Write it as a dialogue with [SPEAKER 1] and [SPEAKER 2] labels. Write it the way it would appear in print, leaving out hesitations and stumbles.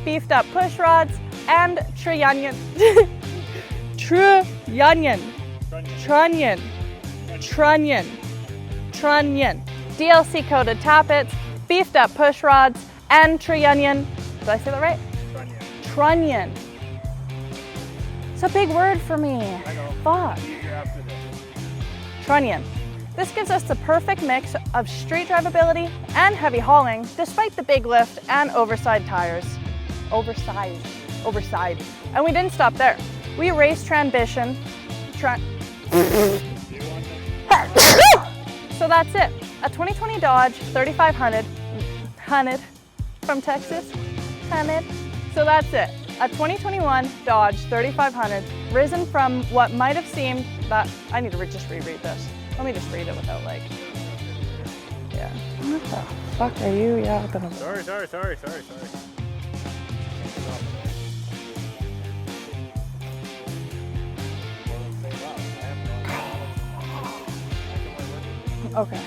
[SPEAKER 1] beefed up push rods, and Trunnion. Trunnion. DLC coated tappets, beefed up push rods, and Trunnion. Did I say that right? Trunnion. It's a big word for me.
[SPEAKER 2] I know.
[SPEAKER 1] Fuck.
[SPEAKER 2] Easier after this.
[SPEAKER 1] Trunnion. This gives us the perfect mix of street drivability and heavy hauling, despite the big lift and overside tires. Overside. And we didn't stop there. We raced trambission. So that's it. A 2020 Dodge 3500 from Texas. So that's it. A 2021 Dodge 3500, risen from what might have seemed that, I need to just reread this. Let me just read it without like, yeah. What the fuck are you? Yeah.
[SPEAKER 2] Sorry.
[SPEAKER 1] Okay.